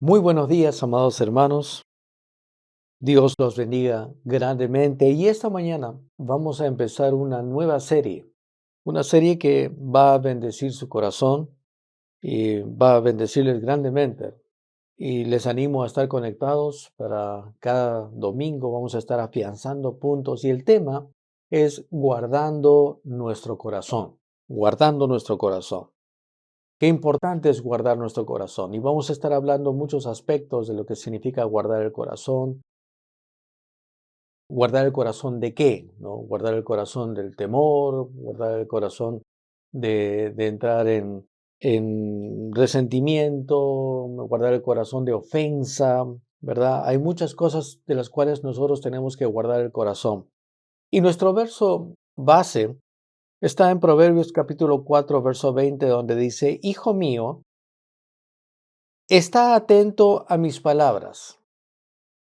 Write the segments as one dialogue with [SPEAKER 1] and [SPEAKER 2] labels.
[SPEAKER 1] Muy buenos días, amados hermanos. Dios los bendiga grandemente. Y esta mañana vamos a empezar una serie que va a bendecir su corazón y va a bendecirles grandemente. Y les animo a estar conectados para cada domingo. Vamos a estar afianzando puntos y el tema es guardando nuestro corazón. Qué importante es guardar nuestro corazón. Y vamos a estar hablando muchos aspectos de lo que significa guardar el corazón. ¿Guardar el corazón de qué? ¿No? Guardar el corazón del temor, guardar el corazón de entrar en resentimiento, guardar el corazón de ofensa, ¿verdad? Hay muchas cosas de las cuales nosotros tenemos que guardar el corazón. Y nuestro verso base está en Proverbios capítulo 4, verso 20, donde dice: Hijo mío, está atento a mis palabras.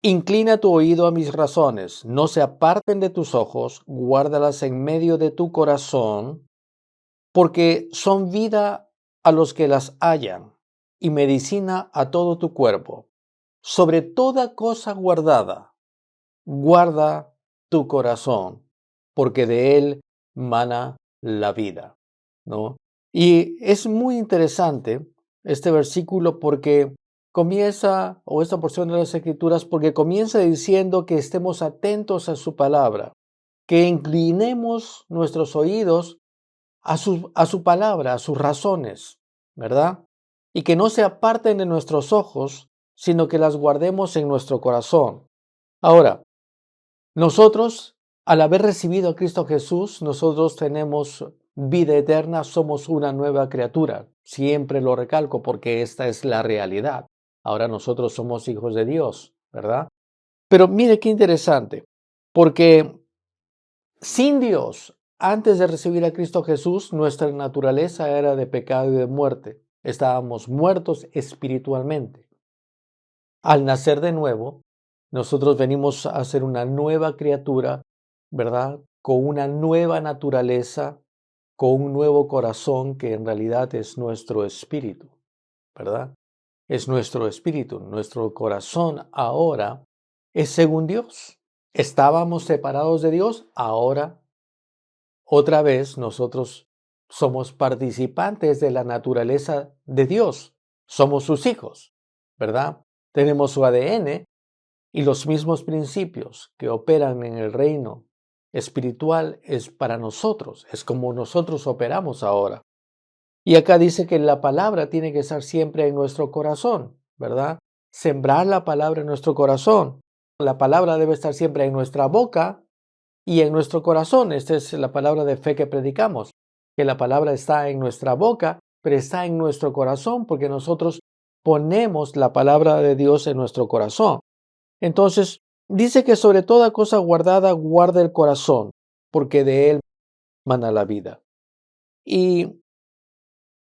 [SPEAKER 1] Inclina tu oído a mis razones, no se aparten de tus ojos, guárdalas en medio de tu corazón, porque son vida a los que las hallan y medicina a todo tu cuerpo. Sobre toda cosa guardada, guarda tu corazón, porque de él mana la vida, ¿no? Y es muy interesante este versículo porque o esta porción de las Escrituras, porque comienza diciendo que estemos atentos a su palabra, que inclinemos nuestros oídos a su palabra, a sus razones, ¿verdad? Y que no se aparten de nuestros ojos, sino que las guardemos en nuestro corazón. Ahora, nosotros, al haber recibido a Cristo Jesús, nosotros tenemos vida eterna, somos una nueva criatura. Siempre lo recalco porque esta es la realidad. Ahora nosotros somos hijos de Dios, ¿verdad? Pero mire qué interesante, porque sin Dios, antes de recibir a Cristo Jesús, nuestra naturaleza era de pecado y de muerte. Estábamos muertos espiritualmente. Al nacer de nuevo, nosotros venimos a ser una nueva criatura, ¿verdad? Con una nueva naturaleza, con un nuevo corazón que en realidad es nuestro espíritu, ¿verdad? Es nuestro espíritu, nuestro corazón ahora es según Dios. Estábamos separados de Dios, ahora otra vez nosotros somos participantes de la naturaleza de Dios, somos sus hijos, ¿verdad? Tenemos su ADN y los mismos principios que operan en el reino espiritual es para nosotros, es como nosotros operamos ahora. Y acá dice que la palabra tiene que estar siempre en nuestro corazón, ¿verdad? Sembrar la palabra en nuestro corazón. La palabra debe estar siempre en nuestra boca y en nuestro corazón. Esta es la palabra de fe que predicamos, que la palabra está en nuestra boca, pero está en nuestro corazón porque nosotros ponemos la palabra de Dios en nuestro corazón. Entonces, dice que sobre toda cosa guardada, guarda el corazón, porque de él mana la vida. Y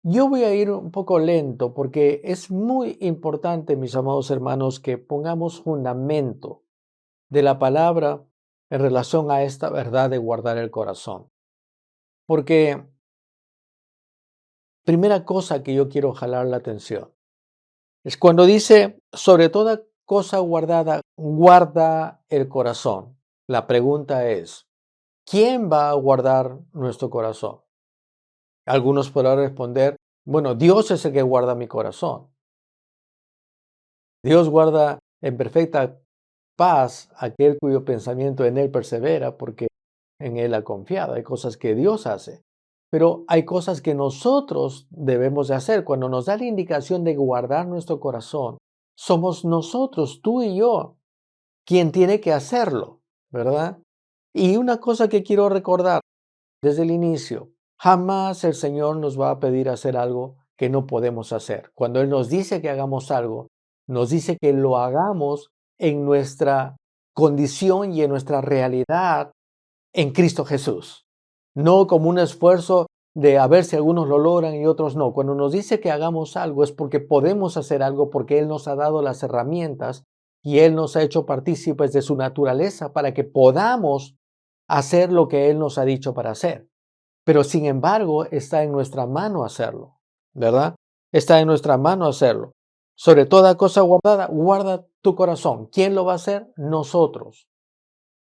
[SPEAKER 1] yo voy a ir un poco lento porque es muy importante, mis amados hermanos, que pongamos fundamento de la palabra en relación a esta verdad de guardar el corazón. Porque primera cosa que yo quiero jalar la atención es cuando dice, sobre toda cosa guardada, guarda el corazón. La pregunta es, ¿quién va a guardar nuestro corazón? Algunos podrán responder, bueno, Dios es el que guarda mi corazón. Dios guarda en perfecta paz aquel cuyo pensamiento en él persevera porque en él ha confiado. Hay cosas que Dios hace, pero hay cosas que nosotros debemos de hacer. Cuando nos da la indicación de guardar nuestro corazón, somos nosotros, tú y yo, quien tiene que hacerlo, ¿verdad? Y una cosa que quiero recordar desde el inicio, jamás el Señor nos va a pedir hacer algo que no podemos hacer. Cuando Él nos dice que hagamos algo, nos dice que lo hagamos en nuestra condición y en nuestra realidad en Cristo Jesús. No como un esfuerzo de a ver si algunos lo logran y otros no. Cuando nos dice que hagamos algo es porque podemos hacer algo, porque Él nos ha dado las herramientas y Él nos ha hecho partícipes de su naturaleza para que podamos hacer lo que Él nos ha dicho para hacer. Pero sin embargo, está en nuestra mano hacerlo, ¿verdad? Está en nuestra mano hacerlo. Sobre toda cosa guardada, guarda tu corazón. ¿Quién lo va a hacer? Nosotros.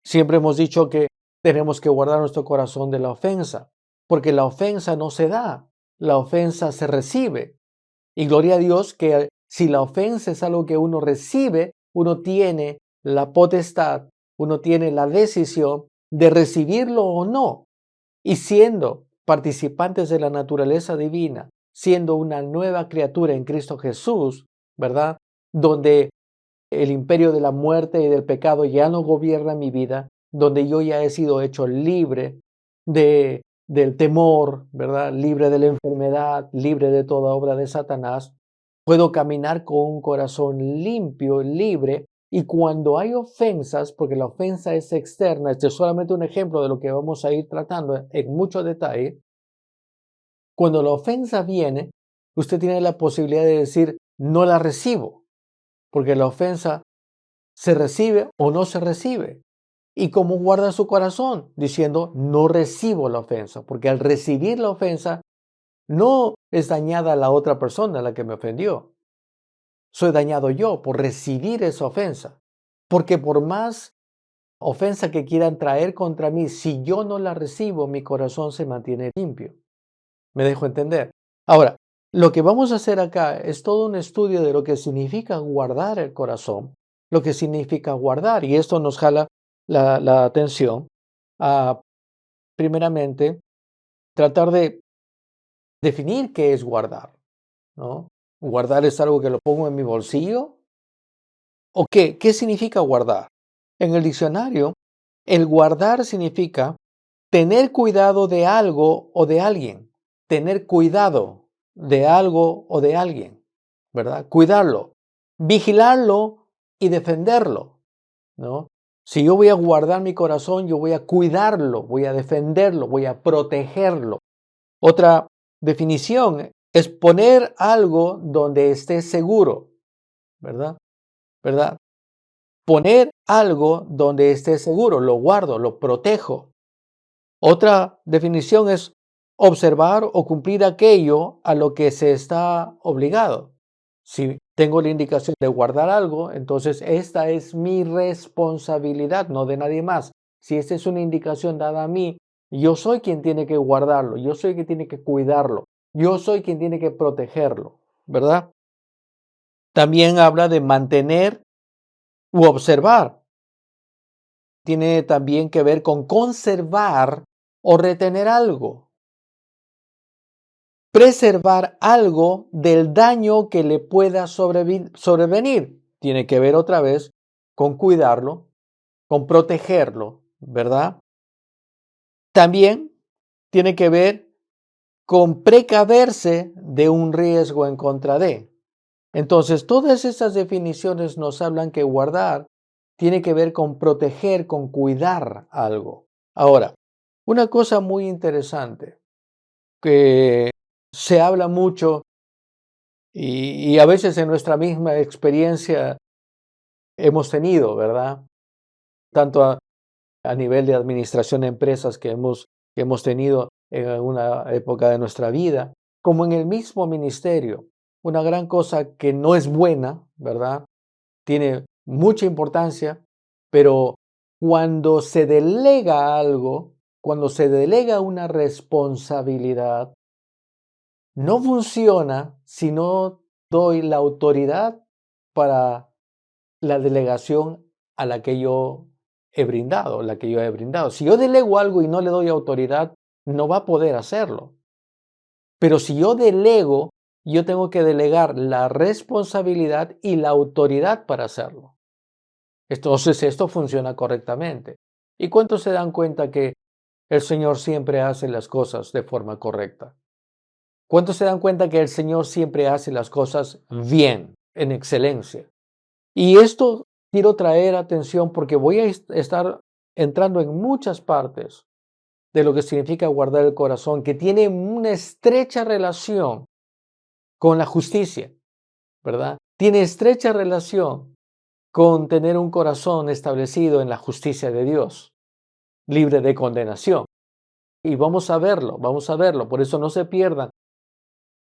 [SPEAKER 1] Siempre hemos dicho que tenemos que guardar nuestro corazón de la ofensa, porque la ofensa no se da, la ofensa se recibe. Y gloria a Dios que si la ofensa es algo que uno recibe, uno tiene la potestad, uno tiene la decisión de recibirlo o no. Y siendo participantes de la naturaleza divina, siendo una nueva criatura en Cristo Jesús, ¿verdad? Donde el imperio de la muerte y del pecado ya no gobierna mi vida, donde yo ya he sido hecho libre del temor, ¿verdad? Libre de la enfermedad, libre de toda obra de Satanás. Puedo caminar con un corazón limpio, libre, y cuando hay ofensas, porque la ofensa es externa, este es solamente un ejemplo de lo que vamos a ir tratando en mucho detalle. Cuando la ofensa viene, usted tiene la posibilidad de decir, no la recibo, porque la ofensa se recibe o no se recibe. ¿Y cómo guarda su corazón? Diciendo, no recibo la ofensa, porque al recibir la ofensa, no es dañada la otra persona a la que me ofendió. Soy dañado yo por recibir esa ofensa. Porque por más ofensa que quieran traer contra mí, si yo no la recibo, mi corazón se mantiene limpio. ¿Me dejo entender? Ahora, lo que vamos a hacer acá es todo un estudio de lo que significa guardar el corazón, lo que significa guardar, y esto nos jala la atención a, primeramente, tratar de definir qué es guardar, ¿no? ¿Guardar es algo que lo pongo en mi bolsillo? ¿O qué? ¿Qué significa guardar? En el diccionario, el guardar significa tener cuidado de algo o de alguien. Tener cuidado de algo o de alguien, ¿verdad? Cuidarlo, vigilarlo y defenderlo, ¿no? Si yo voy a guardar mi corazón, yo voy a cuidarlo, voy a defenderlo, voy a protegerlo. Otra definición es poner algo donde esté seguro, ¿verdad? ¿Verdad? Poner algo donde esté seguro, lo guardo, lo protejo. Otra definición es observar o cumplir aquello a lo que se está obligado. Si tengo la indicación de guardar algo, entonces esta es mi responsabilidad, no de nadie más. Si esta es una indicación dada a mí, yo soy quien tiene que guardarlo, yo soy quien tiene que cuidarlo, yo soy quien tiene que protegerlo, ¿verdad? También habla de mantener u observar. Tiene también que ver con conservar o retener algo. Preservar algo del daño que le pueda sobrevenir. Tiene que ver otra vez con cuidarlo, con protegerlo, ¿verdad? También tiene que ver con precaverse de un riesgo en contra de. Entonces, todas estas definiciones nos hablan que guardar tiene que ver con proteger, con cuidar algo. Ahora, una cosa muy interesante que se habla mucho y a veces en nuestra misma experiencia hemos tenido, ¿verdad? Tanto a nivel de administración de empresas que hemos tenido en alguna época de nuestra vida, como en el mismo ministerio. Una gran cosa que no es buena, ¿verdad? Tiene mucha importancia, pero cuando se delega algo, cuando se delega una responsabilidad, no funciona si no doy la autoridad para la delegación a la que yo he brindado, la que yo he brindado. Si yo delego algo y no le doy autoridad, no va a poder hacerlo. Pero si yo delego, yo tengo que delegar la responsabilidad y la autoridad para hacerlo. Entonces esto funciona correctamente. ¿Y cuántos se dan cuenta que el Señor siempre hace las cosas de forma correcta? ¿Cuántos se dan cuenta que el Señor siempre hace las cosas bien, en excelencia? Y esto quiero traer atención porque voy a estar entrando en muchas partes de lo que significa guardar el corazón, que tiene una estrecha relación con la justicia, ¿verdad? Tiene estrecha relación con tener un corazón establecido en la justicia de Dios, libre de condenación. Y vamos a verlo, vamos a verlo. Por eso no se pierdan.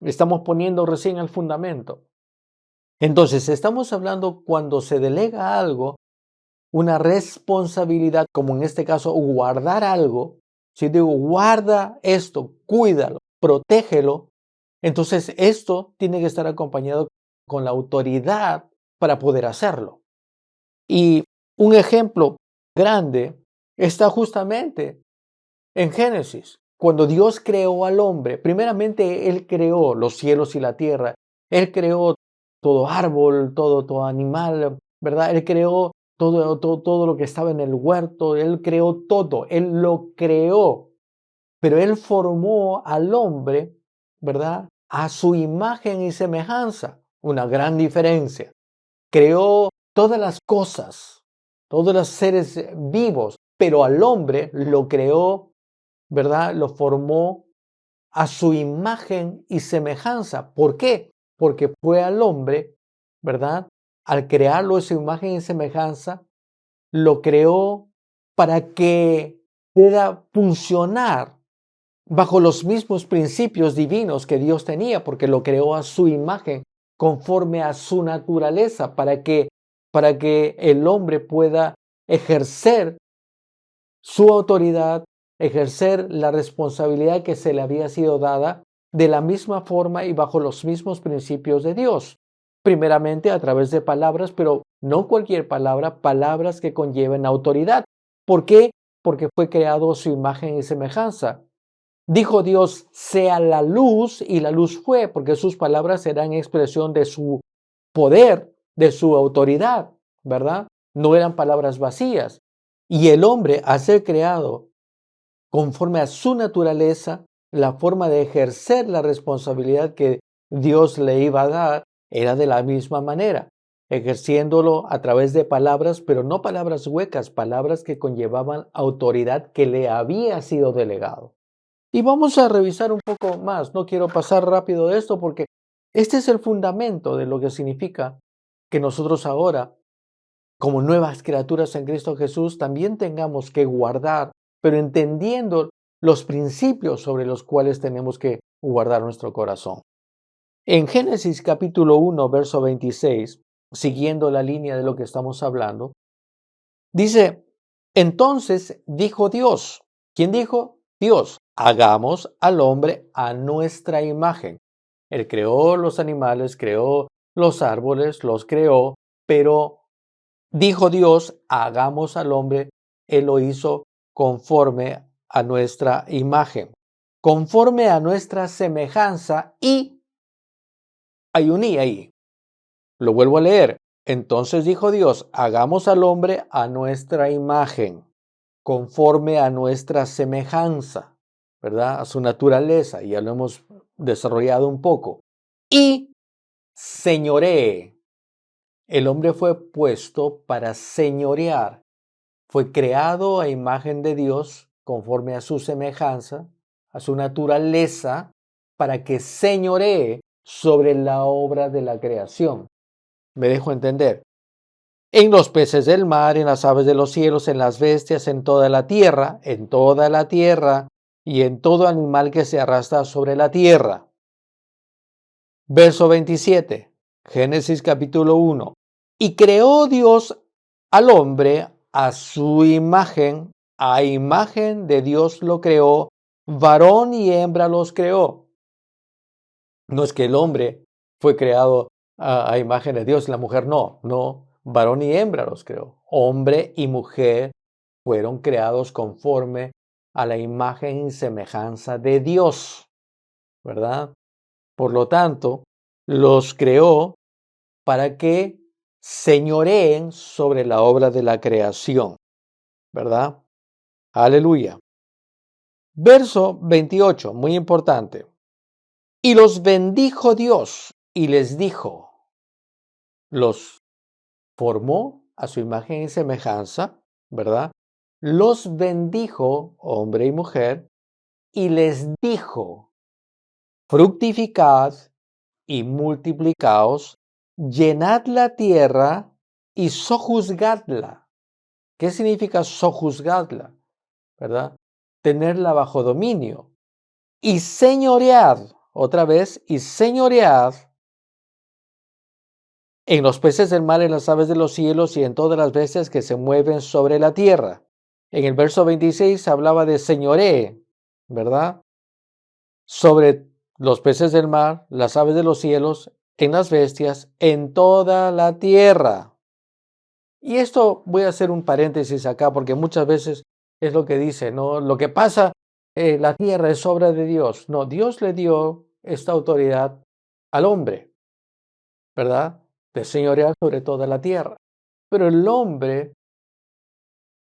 [SPEAKER 1] Estamos poniendo recién el fundamento. Entonces, estamos hablando cuando se delega algo, una responsabilidad, como en este caso, guardar algo. Si digo, guarda esto, cuídalo, protégelo, entonces esto tiene que estar acompañado con la autoridad para poder hacerlo. Y un ejemplo grande está justamente en Génesis. Cuando Dios creó al hombre, primeramente Él creó los cielos y la tierra. Él creó todo árbol, todo animal, ¿verdad? Él creó todo lo que estaba en el huerto. Él creó todo. Él lo creó. Pero Él formó al hombre, ¿verdad? A su imagen y semejanza. Una gran diferencia. Creó todas las cosas, todos los seres vivos, pero al hombre lo creó, ¿verdad? Lo formó a su imagen y semejanza. ¿Por qué? Porque fue al hombre, ¿verdad? Al crearlo a su imagen y semejanza, lo creó para que pueda funcionar bajo los mismos principios divinos que Dios tenía, porque lo creó a su imagen, conforme a su naturaleza, para que el hombre pueda ejercer su autoridad, ejercer la responsabilidad que se le había sido dada de la misma forma y bajo los mismos principios de Dios. Primeramente a través de palabras, pero no cualquier palabra, palabras que conlleven autoridad. ¿Por qué? Porque fue creado a su imagen y semejanza. Dijo Dios, sea la luz, y la luz fue, porque sus palabras eran expresión de su poder, de su autoridad, ¿verdad? No eran palabras vacías. Y el hombre, al ser creado conforme a su naturaleza, la forma de ejercer la responsabilidad que Dios le iba a dar era de la misma manera, ejerciéndolo a través de palabras, pero no palabras huecas, palabras que conllevaban autoridad que le había sido delegado. Y vamos a revisar un poco más. No quiero pasar rápido de esto porque este es el fundamento de lo que significa que nosotros ahora, como nuevas criaturas en Cristo Jesús, también tengamos que guardar, pero entendiendo los principios sobre los cuales tenemos que guardar nuestro corazón. En Génesis capítulo 1, verso 26, siguiendo la línea de lo que estamos hablando, dice, entonces dijo Dios. ¿Quién dijo? Dios. Hagamos al hombre a nuestra imagen. Él creó los animales, creó los árboles, los creó, pero dijo Dios, hagamos al hombre, Él lo hizo conforme a nuestra imagen, conforme a nuestra semejanza, y hay un y ahí. Lo vuelvo a leer. Entonces dijo Dios, hagamos al hombre a nuestra imagen, conforme a nuestra semejanza, ¿verdad? A su naturaleza, ya lo hemos desarrollado un poco. Y señoree. El hombre fue puesto para señorear. Fue creado a imagen de Dios, conforme a su semejanza, a su naturaleza, para que señoree sobre la obra de la creación. Me dejo entender. En los peces del mar, en las aves de los cielos, en las bestias, en toda la tierra, y en todo animal que se arrastra sobre la tierra. Verso 27, Génesis capítulo 1. Y creó Dios al hombre a su imagen, a imagen de Dios lo creó, varón y hembra los creó. No es que el hombre fue creado a imagen de Dios, la mujer no, varón y hembra los creó. Hombre y mujer fueron creados conforme a la imagen y semejanza de Dios, ¿verdad? Por lo tanto, los creó para que señoreen sobre la obra de la creación, ¿verdad? Aleluya. Verso 28, muy importante. Y los bendijo Dios y les dijo, los formó a su imagen y semejanza, ¿verdad? Los bendijo, hombre y mujer, y les dijo, fructificad y multiplicaos, llenad la tierra y sojuzgadla. ¿Qué significa sojuzgadla? ¿Verdad? Tenerla bajo dominio. Y señoread, otra vez, y señoread en los peces del mar, en las aves de los cielos y en todas las bestias que se mueven sobre la tierra. En el verso 26 hablaba de señoré, ¿verdad? Sobre los peces del mar, las aves de los cielos, en las bestias, en toda la tierra. Y esto voy a hacer un paréntesis acá porque muchas veces es lo que dice, ¿no? Lo que pasa, la tierra es obra de Dios. No, Dios le dio esta autoridad al hombre, ¿verdad? De señorear sobre toda la tierra. Pero el hombre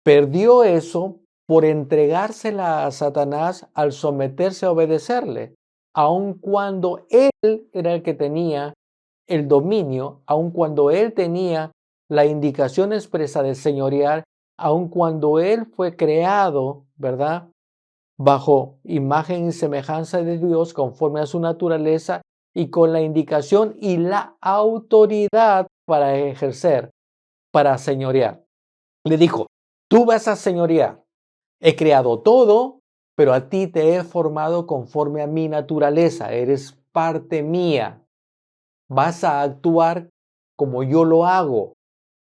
[SPEAKER 1] perdió eso por entregársela a Satanás al someterse a obedecerle, aun cuando él era el que tenía el dominio, aun cuando él tenía la indicación expresa de señorear, aun cuando él fue creado, ¿verdad? Bajo imagen y semejanza de Dios, conforme a su naturaleza y con la indicación y la autoridad para ejercer, para señorear. Le dijo, tú vas a señorear. He creado todo, pero a ti te he formado conforme a mi naturaleza. Eres parte mía. Vas a actuar como yo lo hago,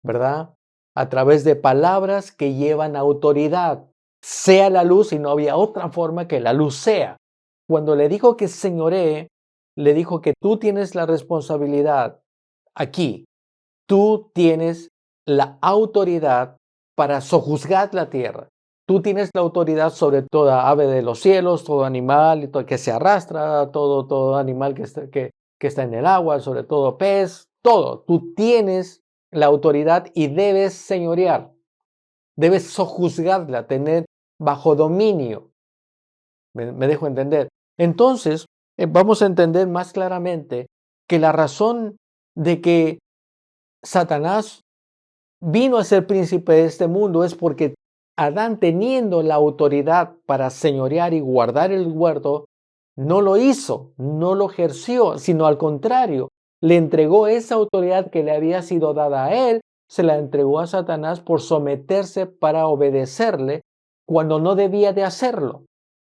[SPEAKER 1] ¿verdad? A través de palabras que llevan autoridad. Sea la luz y no había otra forma que la luz sea. Cuando le dijo que señoree, le dijo que tú tienes la responsabilidad aquí. Tú tienes la autoridad para sojuzgar la tierra. Tú tienes la autoridad sobre toda ave de los cielos, todo animal que se arrastra, todo animal que está en el agua, sobre todo pez, todo. Tú tienes la autoridad y debes señorear, debes sojuzgarla, tener bajo dominio. ¿Me dejo entender? Entonces, vamos a entender más claramente que la razón de que Satanás vino a ser príncipe de este mundo es porque Adán, teniendo la autoridad para señorear y guardar el huerto, no lo hizo, no lo ejerció, sino al contrario, le entregó esa autoridad que le había sido dada a él, se la entregó a Satanás por someterse para obedecerle cuando no debía de hacerlo.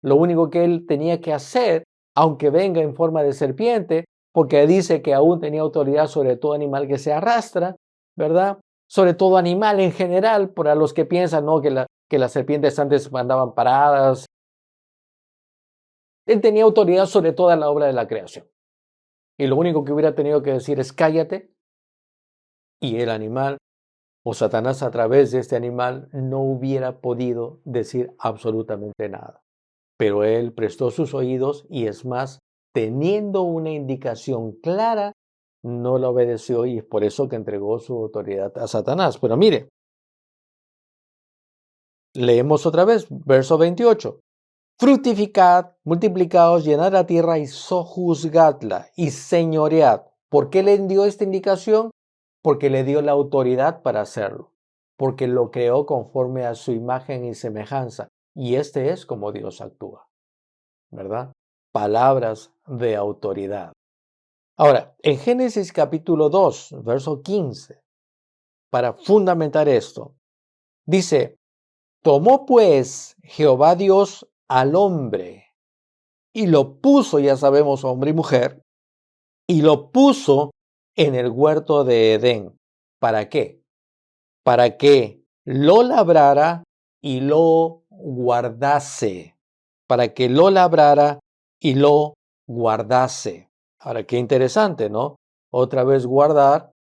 [SPEAKER 1] Lo único que él tenía que hacer, aunque venga en forma de serpiente, porque dice que aún tenía autoridad sobre todo animal que se arrastra, ¿verdad? Sobre todo animal en general, para los que piensan, ¿no? que las serpientes antes andaban paradas. Él tenía autoridad sobre toda la obra de la creación. Y lo único que hubiera tenido que decir es cállate, y el animal o Satanás a través de este animal no hubiera podido decir absolutamente nada. Pero él prestó sus oídos y es más, teniendo una indicación clara, no la obedeció y es por eso que entregó su autoridad a Satanás. Pero mire, leemos otra vez, verso 28. Fructificad, multiplicaos, llenad la tierra y sojuzgadla y señoread. ¿Por qué le dio esta indicación? Porque le dio la autoridad para hacerlo. Porque lo creó conforme a su imagen y semejanza. Y este es como Dios actúa, ¿verdad? Palabras de autoridad. Ahora, en Génesis capítulo 2, verso 15, para fundamentar esto, dice, tomó pues Jehová Dios al hombre y lo puso, ya sabemos, hombre y mujer, y lo puso en el huerto de Edén. ¿Para qué? Para que lo labrara y lo guardase. Para que lo labrara y lo guardase. Ahora, qué interesante, ¿no? Otra vez guardar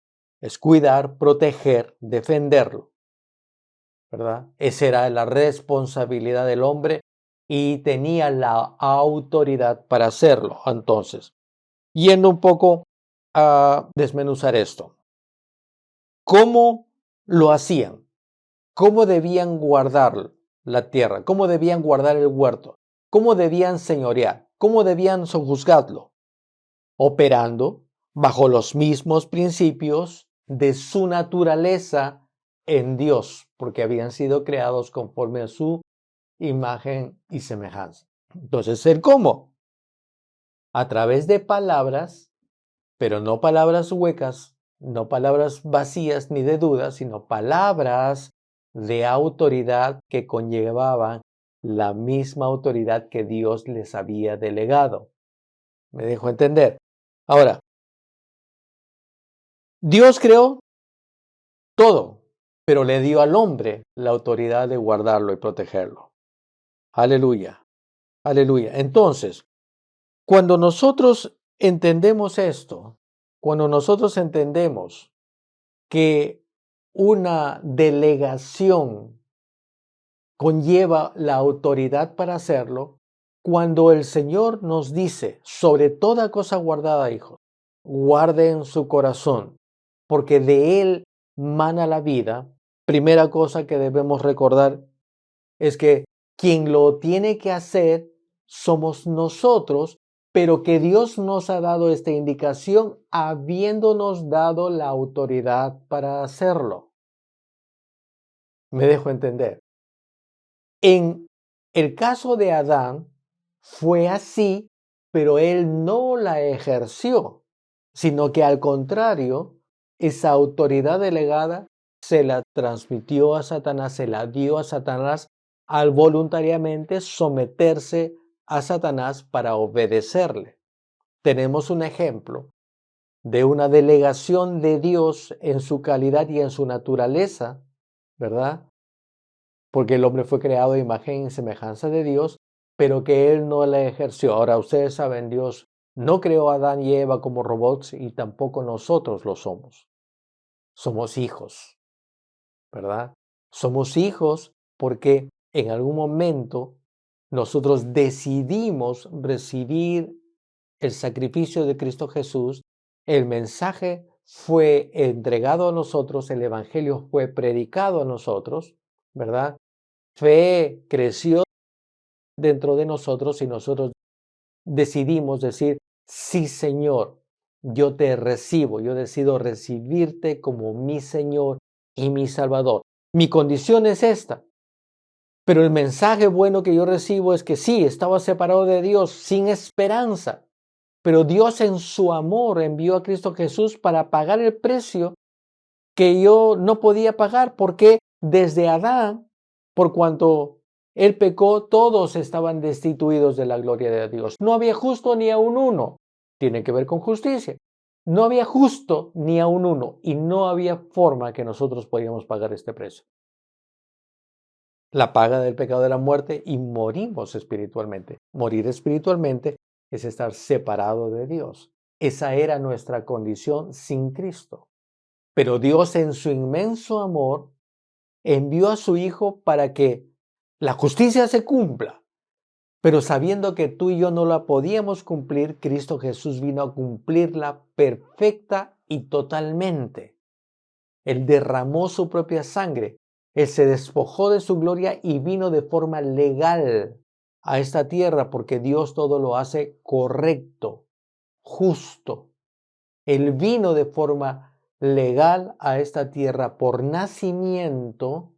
[SPEAKER 1] es cuidar, proteger, defenderlo, ¿verdad? Esa era la responsabilidad del hombre y tenía la autoridad para hacerlo. Entonces, yendo un poco a desmenuzar esto. ¿Cómo lo hacían? ¿Cómo debían guardar la tierra? ¿Cómo debían guardar el huerto? ¿Cómo debían señorear? ¿Cómo debían sojuzgarlo? Operando bajo los mismos principios de su naturaleza en Dios, porque habían sido creados conforme a su imagen y semejanza. Entonces, ¿el cómo? A través de palabras, pero no palabras huecas, no palabras vacías ni de dudas, sino palabras de autoridad que conllevaban la misma autoridad que Dios les había delegado. ¿Me dejo entender? Ahora, Dios creó todo, pero le dio al hombre la autoridad de guardarlo y protegerlo. Aleluya, aleluya. Entonces, cuando nosotros entendemos esto, cuando nosotros entendemos que una delegación conlleva la autoridad para hacerlo, cuando el Señor nos dice, sobre toda cosa guardada, hijos, guarden su corazón, porque de él mana la vida. Primera cosa que debemos recordar es que quien lo tiene que hacer somos nosotros, pero que Dios nos ha dado esta indicación habiéndonos dado la autoridad para hacerlo. Me dejo entender. En el caso de Adán fue así, pero él no la ejerció, sino que al contrario, esa autoridad delegada se la transmitió a Satanás, se la dio a Satanás al voluntariamente someterse a Satanás para obedecerle. Tenemos un ejemplo de una delegación de Dios en su calidad y en su naturaleza, ¿verdad? Porque el hombre fue creado a imagen y semejanza de Dios, pero que él no la ejerció. Ahora ustedes saben, Dios no creó a Adán y Eva como robots y tampoco nosotros lo somos. Somos hijos, ¿verdad? Somos hijos porque en algún momento nosotros decidimos recibir el sacrificio de Cristo Jesús, el mensaje fue entregado a nosotros, el evangelio fue predicado a nosotros, ¿verdad? Fe creció dentro de nosotros y nosotros decidimos decir, sí, Señor, yo te recibo, yo decido recibirte como mi Señor y mi Salvador. Mi condición es esta, pero el mensaje bueno que yo recibo es que sí, estaba separado de Dios sin esperanza, pero Dios en su amor envió a Cristo Jesús para pagar el precio que yo no podía pagar, porque desde Adán, por cuanto él pecó, todos estaban destituidos de la gloria de Dios. No había justo ni aun uno. Tiene que ver con justicia. No había justo ni aun uno y no había forma que nosotros podíamos pagar este precio. La paga del pecado de la muerte y morimos espiritualmente. Morir espiritualmente es estar separado de Dios. Esa era nuestra condición sin Cristo. Pero Dios en su inmenso amor envió a su Hijo para que la justicia se cumpla. Pero sabiendo que tú y yo no la podíamos cumplir, Cristo Jesús vino a cumplirla perfecta y totalmente. Él derramó su propia sangre. Él se despojó de su gloria y vino de forma legal a esta tierra porque Dios todo lo hace correcto, justo. Él vino de forma legal a esta tierra por nacimiento.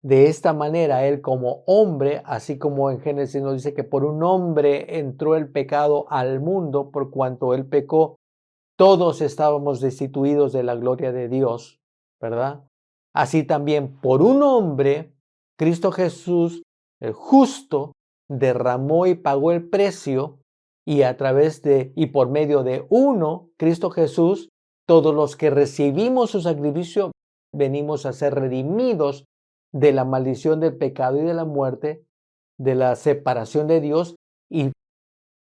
[SPEAKER 1] De esta manera, Él como hombre, así como en Génesis nos dice que por un hombre entró el pecado al mundo, por cuanto Él pecó, todos estábamos destituidos de la gloria de Dios, ¿verdad? Así también por un hombre, Cristo Jesús, el justo, derramó y pagó el precio y a través de y por medio de uno, Cristo Jesús, todos los que recibimos su sacrificio venimos a ser redimidos de la maldición del pecado y de la muerte, de la separación de Dios y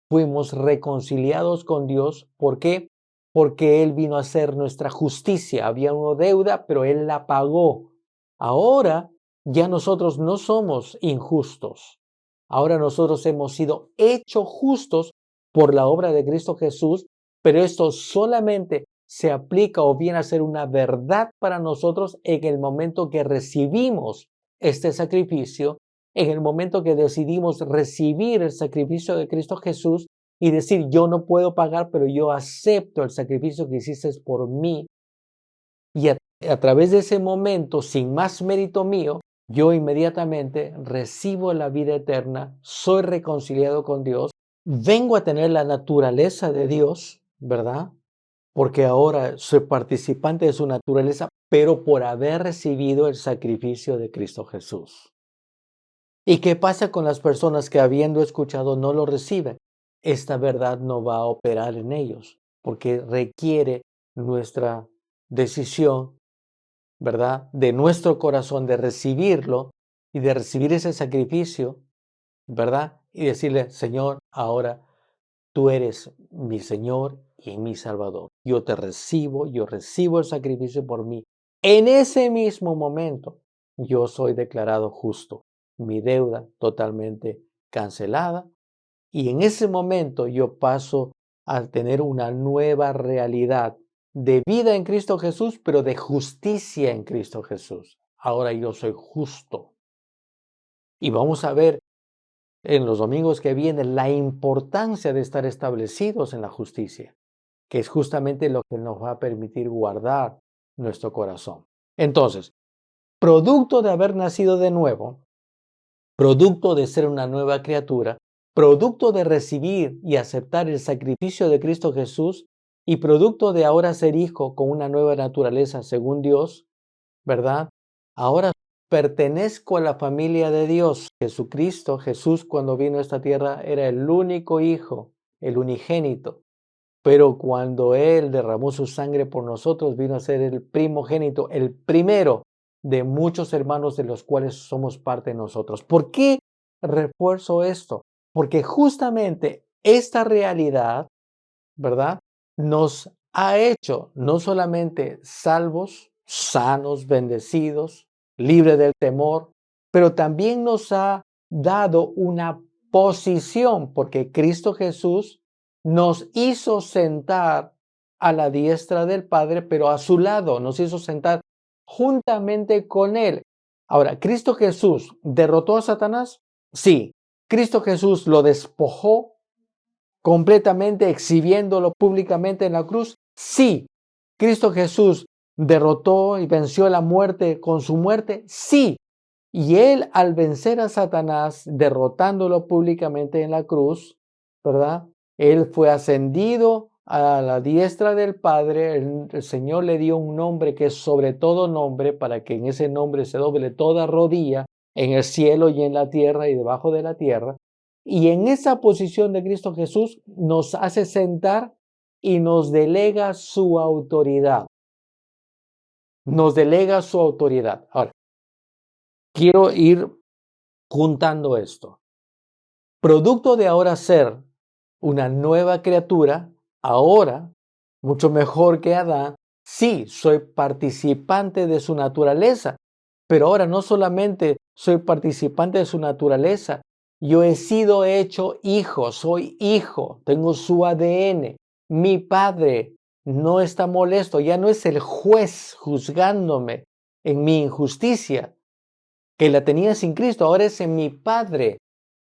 [SPEAKER 1] fuimos reconciliados con Dios. ¿Por qué? Porque Él vino a ser nuestra justicia. Había una deuda, pero Él la pagó. Ahora ya nosotros no somos injustos. Ahora nosotros hemos sido hechos justos por la obra de Cristo Jesús, pero esto solamente se aplica o viene a ser una verdad para nosotros en el momento que recibimos este sacrificio, en el momento que decidimos recibir el sacrificio de Cristo Jesús y decir, yo no puedo pagar, pero yo acepto el sacrificio que hiciste por mí. Y a través de ese momento, sin más mérito mío, yo inmediatamente recibo la vida eterna, soy reconciliado con Dios, vengo a tener la naturaleza de Dios, ¿verdad? Porque ahora soy participante de su naturaleza, pero por haber recibido el sacrificio de Cristo Jesús. ¿Y qué pasa con las personas que habiendo escuchado no lo reciben? Esta verdad no va a operar en ellos, porque requiere nuestra decisión, ¿verdad? De nuestro corazón, de recibirlo y de recibir ese sacrificio, ¿verdad? Y decirle, Señor, ahora tú eres mi Señor y mi Salvador. Yo recibo el sacrificio por mí. En ese mismo momento, yo soy declarado justo. Mi deuda totalmente cancelada. Y en ese momento yo paso a tener una nueva realidad de vida en Cristo Jesús, pero de justicia en Cristo Jesús. Ahora yo soy justo. Y vamos a ver en los domingos que vienen la importancia de estar establecidos en la justicia, que es justamente lo que nos va a permitir guardar nuestro corazón. Entonces, producto de haber nacido de nuevo, producto de ser una nueva criatura, producto de recibir y aceptar el sacrificio de Cristo Jesús y producto de ahora ser hijo con una nueva naturaleza según Dios, ¿verdad? Ahora pertenezco a la familia de Dios. Jesucristo, Jesús cuando vino a esta tierra era el único hijo, el unigénito. Pero cuando Él derramó su sangre por nosotros, vino a ser el primogénito, el primero de muchos hermanos de los cuales somos parte nosotros. ¿Por qué refuerzo esto? Porque justamente esta realidad, ¿verdad? Nos ha hecho no solamente salvos, sanos, bendecidos, libres del temor, pero también nos ha dado una posición, porque Cristo Jesús nos hizo sentar a la diestra del Padre, pero a su lado nos hizo sentar juntamente con Él. Ahora, ¿Cristo Jesús derrotó a Satanás? Sí. ¿Cristo Jesús lo despojó completamente, exhibiéndolo públicamente en la cruz? Sí. ¿Cristo Jesús derrotó y venció la muerte con su muerte? Sí. Y Él, al vencer a Satanás, derrotándolo públicamente en la cruz, ¿verdad? Él fue ascendido a la diestra del Padre. El Señor le dio un nombre que es sobre todo nombre, para que en ese nombre se doble toda rodilla en el cielo y en la tierra y debajo de la tierra. Y en esa posición de Cristo Jesús nos hace sentar y nos delega su autoridad. Nos delega su autoridad. Ahora, quiero ir juntando esto. Producto de ahora ser una nueva criatura, ahora, mucho mejor que Adán, sí, soy participante de su naturaleza, pero ahora no solamente soy participante de su naturaleza, yo he sido hecho hijo, soy hijo, tengo su ADN. Mi padre no está molesto, ya no es el juez juzgándome en mi injusticia, que la tenía sin Cristo, ahora es en mi padre,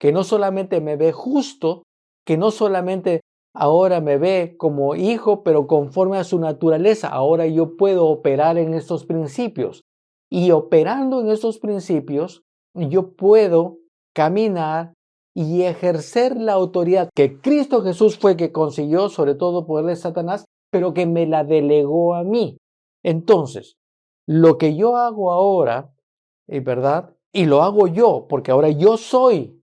[SPEAKER 1] que no solamente me ve justo, que no solamente ahora me ve como hijo, pero conforme a su naturaleza, ahora yo puedo operar en estos principios. Y operando en estos principios, yo puedo caminar y ejercer la autoridad que Cristo Jesús fue que consiguió sobre todo poder de Satanás, pero que me la delegó a mí. Entonces, lo que yo hago ahora, ¿verdad? Y lo hago yo, porque ahora yo soy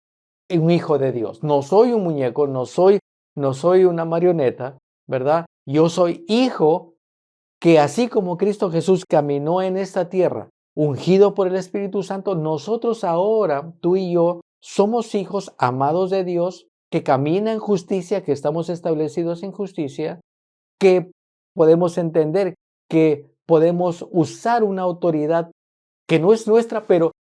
[SPEAKER 1] un hijo de Dios. No soy un muñeco, no soy una marioneta, ¿verdad? Yo soy hijo que así como Cristo Jesús caminó en esta tierra, ungido por el Espíritu Santo, nosotros ahora, tú y yo, somos hijos amados de Dios, que caminan en justicia, que estamos establecidos en justicia, que podemos entender que podemos usar una autoridad que no es nuestra, pero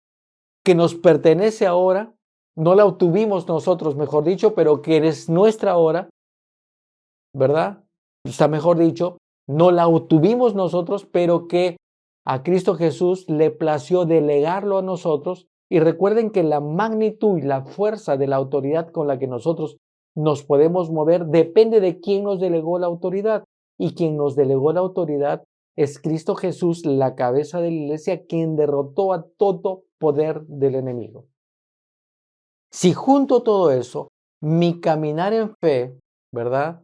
[SPEAKER 1] que nos pertenece ahora. No la obtuvimos nosotros, mejor dicho, pero que es nuestra ahora, ¿verdad? Está mejor dicho, no la obtuvimos nosotros, pero que a Cristo Jesús le plació delegarlo a nosotros. Y recuerden que la magnitud y la fuerza de la autoridad con la que nosotros nos podemos mover depende de quién nos delegó la autoridad. Y quien nos delegó la autoridad es Cristo Jesús, la cabeza de la iglesia, quien derrotó a todo poder del enemigo. Si junto todo eso, mi caminar en fe, ¿verdad?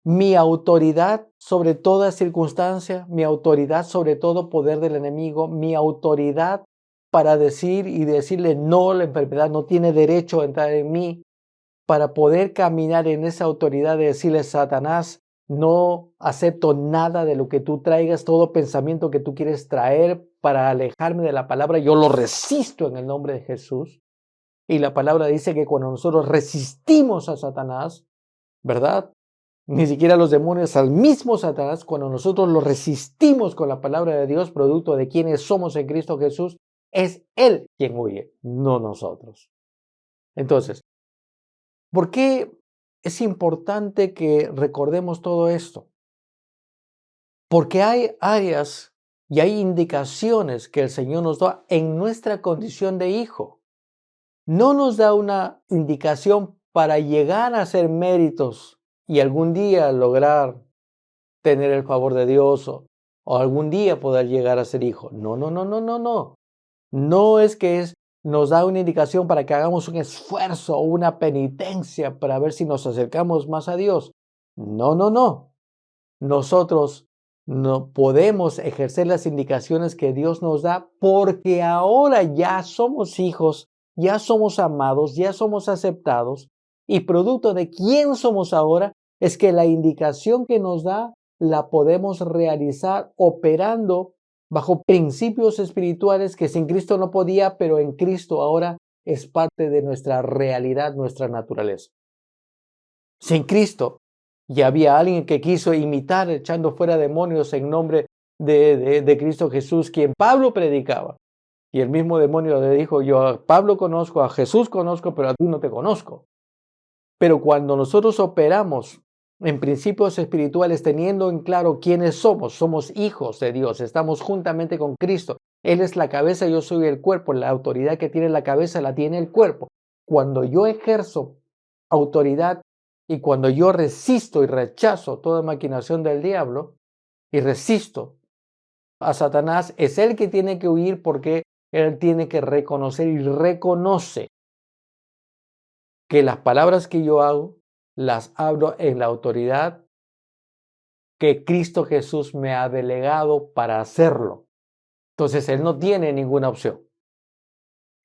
[SPEAKER 1] Mi autoridad sobre toda circunstancia, mi autoridad sobre todo poder del enemigo, mi autoridad para decir y decirle no, la enfermedad no tiene derecho a entrar en mí, para poder caminar en esa autoridad de decirle, Satanás, No acepto nada de lo que tú traigas, todo pensamiento que tú quieres traer para alejarme de la palabra, yo lo resisto en el nombre de Jesús. Y la palabra dice que cuando nosotros resistimos a Satanás, ¿verdad? Ni siquiera los demonios, al mismo Satanás, cuando nosotros lo resistimos con la palabra de Dios, producto de quienes somos en Cristo Jesús, es Él quien huye, no nosotros. Entonces, ¿por qué es importante que recordemos todo esto? Porque hay áreas y hay indicaciones que el Señor nos da en nuestra condición de hijo. No nos da una indicación para llegar a hacer méritos y algún día lograr tener el favor de Dios o algún día poder llegar a ser hijo. No, no, no, no, no, no. No es que nos da una indicación para que hagamos un esfuerzo o una penitencia para ver si nos acercamos más a Dios. No, no, no. Nosotros no podemos ejercer las indicaciones que Dios nos da porque ahora ya somos hijos, ya somos amados, ya somos aceptados y producto de quién somos ahora es que la indicación que nos da la podemos realizar operando bajo principios espirituales que sin Cristo no podía, pero en Cristo ahora es parte de nuestra realidad, nuestra naturaleza. Sin Cristo ya había alguien que quiso imitar echando fuera demonios en nombre de Cristo Jesús, quien Pablo predicaba. Y el mismo demonio le dijo, yo a Pablo conozco, a Jesús conozco, pero a ti no te conozco. Pero cuando nosotros operamos en principios espirituales teniendo en claro quiénes somos hijos de Dios, estamos juntamente con Cristo. Él es la cabeza, yo soy el cuerpo, la autoridad que tiene la cabeza la tiene el cuerpo. Cuando yo ejerzo autoridad y cuando yo resisto y rechazo toda maquinación del diablo y resisto a Satanás, es él que tiene que huir porque él tiene que reconocer y reconoce que las palabras que yo hago las hablo en la autoridad que Cristo Jesús me ha delegado para hacerlo. Entonces, él no tiene ninguna opción.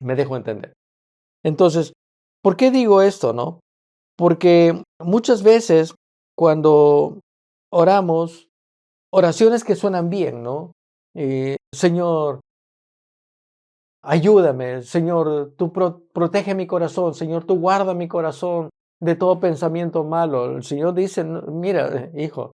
[SPEAKER 1] Me dejo entender. Entonces, ¿por qué digo esto, no? Porque muchas veces cuando oramos, oraciones que suenan bien, ¿no? Señor, ayúdame, Señor, tú protege mi corazón, Señor, tú guarda mi corazón de todo pensamiento malo. El Señor dice, mira, hijo,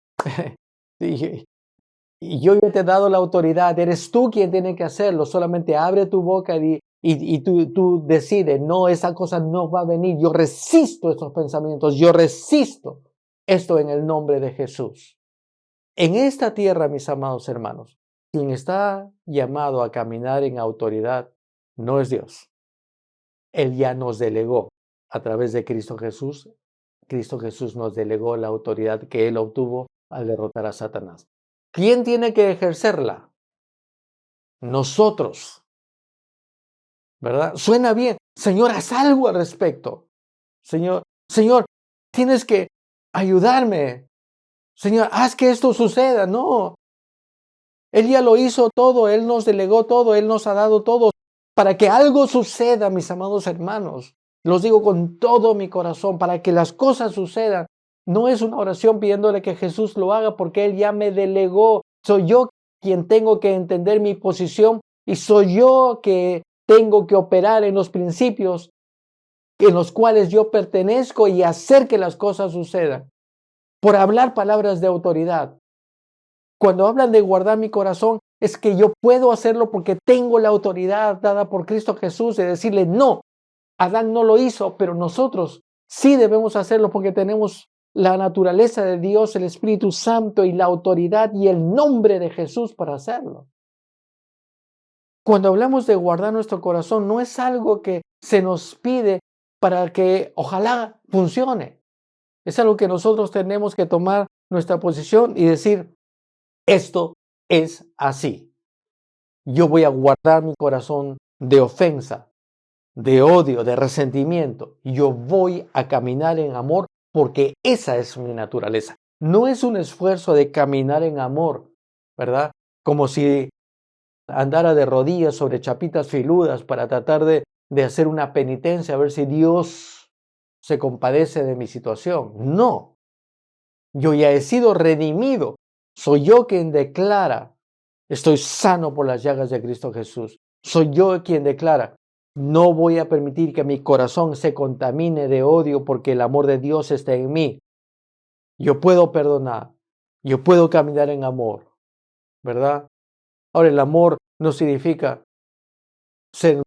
[SPEAKER 1] y yo ya te he dado la autoridad, eres tú quien tiene que hacerlo, solamente abre tu boca y tú decides, no, esa cosa no va a venir, yo resisto esos pensamientos, yo resisto esto en el nombre de Jesús. En esta tierra, mis amados hermanos, quien está llamado a caminar en autoridad no es Dios. Él ya nos delegó a través de Cristo Jesús. Cristo Jesús nos delegó la autoridad que Él obtuvo al derrotar a Satanás. ¿Quién tiene que ejercerla? Nosotros. ¿Verdad? Suena bien. Señor, haz algo al respecto. Señor, tienes que ayudarme. Señor, haz que esto suceda. No. Él ya lo hizo todo. Él nos delegó todo. Él nos ha dado todo para que algo suceda, mis amados hermanos. Los digo con todo mi corazón, para que las cosas sucedan. No es una oración pidiéndole que Jesús lo haga porque Él ya me delegó. Soy yo quien tengo que entender mi posición y soy yo que tengo que operar en los principios en los cuales yo pertenezco y hacer que las cosas sucedan. Por hablar palabras de autoridad. Cuando hablan de guardar mi corazón, es que yo puedo hacerlo porque tengo la autoridad dada por Cristo Jesús de decirle no. Adán no lo hizo, pero nosotros sí debemos hacerlo porque tenemos la naturaleza de Dios, el Espíritu Santo y la autoridad y el nombre de Jesús para hacerlo. Cuando hablamos de guardar nuestro corazón, no es algo que se nos pide para que ojalá funcione. Es algo que nosotros tenemos que tomar nuestra posición y decir, esto es así. Yo voy a guardar mi corazón de ofensa, de odio, de resentimiento. Yo voy a caminar en amor porque esa es mi naturaleza. No es un esfuerzo de caminar en amor, ¿verdad? Como si andara de rodillas sobre chapitas filudas para tratar de hacer una penitencia, a ver si Dios se compadece de mi situación. No. Yo ya he sido redimido. Soy yo quien declara, estoy sano por las llagas de Cristo Jesús. Soy yo quien declara, no voy a permitir que mi corazón se contamine de odio porque el amor de Dios está en mí. Yo puedo perdonar. Yo puedo caminar en amor, ¿verdad? Ahora, el amor no significa ser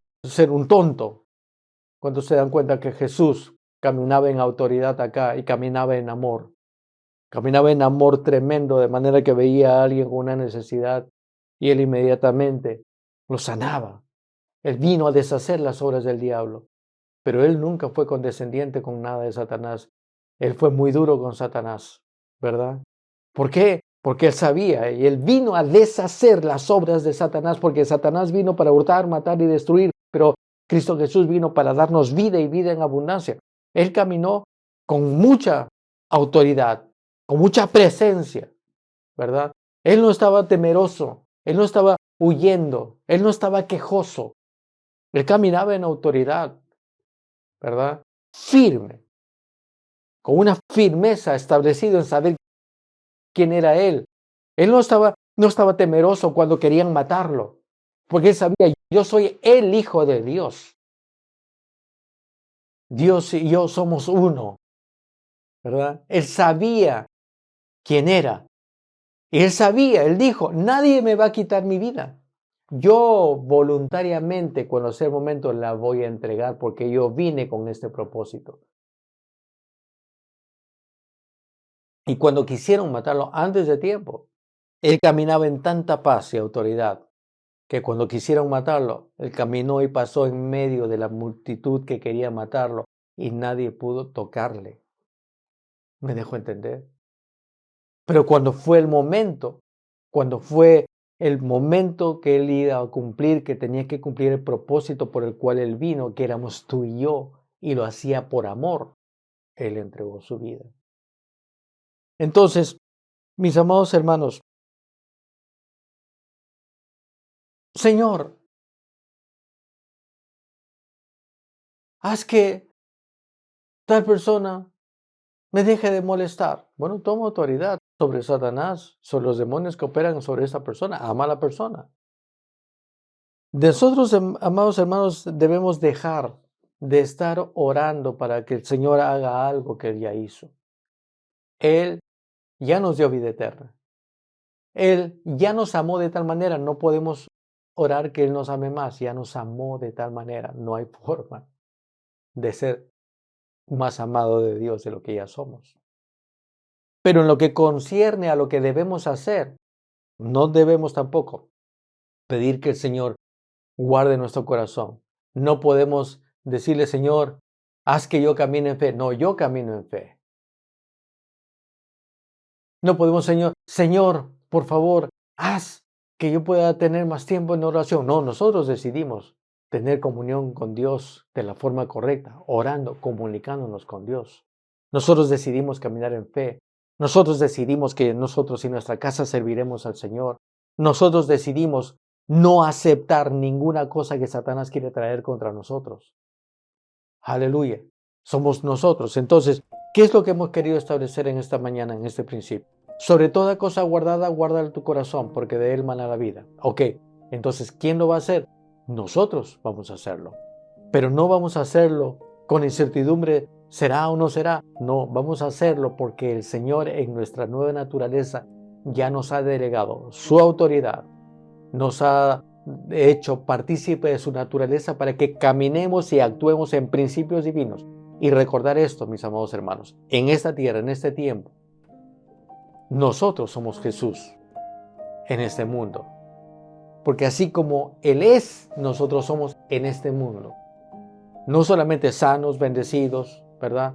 [SPEAKER 1] un tonto. Cuando se dan cuenta que Jesús caminaba en autoridad acá y caminaba en amor. Caminaba en amor tremendo, de manera que veía a alguien con una necesidad y él inmediatamente lo sanaba. Él vino a deshacer las obras del diablo, pero él nunca fue condescendiente con nada de Satanás. Él fue muy duro con Satanás, ¿verdad? ¿Por qué? Porque él sabía y él vino a deshacer las obras de Satanás, porque Satanás vino para hurtar, matar y destruir, pero Cristo Jesús vino para darnos vida y vida en abundancia. Él caminó con mucha autoridad, con mucha presencia, ¿verdad? Él no estaba temeroso, él no estaba huyendo, él no estaba quejoso. Él caminaba en autoridad, ¿verdad? Firme, con una firmeza establecida en saber quién era él. Él no estaba temeroso cuando querían matarlo, porque él sabía, yo soy el Hijo de Dios. Dios y yo somos uno, ¿verdad? Él sabía quién era. Y él sabía, él dijo, nadie me va a quitar mi vida. Yo voluntariamente, cuando sea el momento, la voy a entregar porque yo vine con este propósito. Y cuando quisieron matarlo antes de tiempo, él caminaba en tanta paz y autoridad que cuando quisieron matarlo, él caminó y pasó en medio de la multitud que quería matarlo y nadie pudo tocarle. ¿Me dejó entender? Pero cuando fue el momento que él iba a cumplir, que tenía que cumplir el propósito por el cual él vino, que éramos tú y yo, y lo hacía por amor, él entregó su vida. Entonces, mis amados hermanos, Señor, haz que tal persona me deje de molestar. Bueno, toma autoridad sobre Satanás, sobre los demonios que operan sobre esa persona. Ama a la persona. Nosotros, amados hermanos, debemos dejar de estar orando para que el Señor haga algo que Él ya hizo. Él ya nos dio vida eterna. Él ya nos amó de tal manera, no podemos orar que Él nos ame más. Ya nos amó de tal manera, no hay forma de ser más amado de Dios de lo que ya somos. Pero en lo que concierne a lo que debemos hacer, no debemos tampoco pedir que el Señor guarde nuestro corazón. No podemos decirle, Señor, haz que yo camine en fe. No, yo camino en fe. No podemos, Señor, por favor, haz que yo pueda tener más tiempo en oración. No, nosotros decidimos tener comunión con Dios de la forma correcta, orando, comunicándonos con Dios. Nosotros decidimos caminar en fe. Nosotros decidimos que nosotros y nuestra casa serviremos al Señor. Nosotros decidimos no aceptar ninguna cosa que Satanás quiere traer contra nosotros. Aleluya. Somos nosotros. Entonces, ¿qué es lo que hemos querido establecer en esta mañana, en este principio? Sobre toda cosa guardada, guarda tu corazón, porque de él mana la vida. Ok, entonces, ¿quién lo va a hacer? Nosotros vamos a hacerlo. Pero no vamos a hacerlo con incertidumbre, ¿será o no será? No, vamos a hacerlo porque el Señor en nuestra nueva naturaleza ya nos ha delegado su autoridad, nos ha hecho partícipe de su naturaleza para que caminemos y actuemos en principios divinos. Y recordar esto, mis amados hermanos, en esta tierra, en este tiempo, nosotros somos Jesús en este mundo. Porque así como Él es, nosotros somos en este mundo. No solamente sanos, bendecidos, ¿verdad?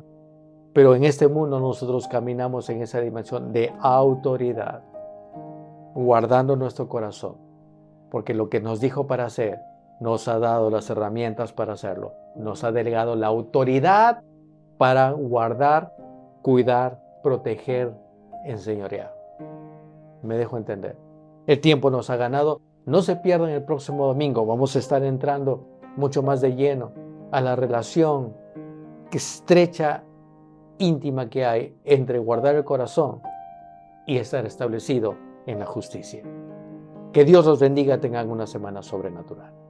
[SPEAKER 1] Pero en este mundo nosotros caminamos en esa dimensión de autoridad, guardando nuestro corazón. Porque lo que nos dijo para hacer, nos ha dado las herramientas para hacerlo. Nos ha delegado la autoridad para guardar, cuidar, proteger, enseñorear. Me dejo entender. El tiempo nos ha ganado. No se pierdan el próximo domingo. Vamos a estar entrando mucho más de lleno a la relación estrecha íntima que hay entre guardar el corazón y estar establecido en la justicia. Que Dios los bendiga, tengan una semana sobrenatural.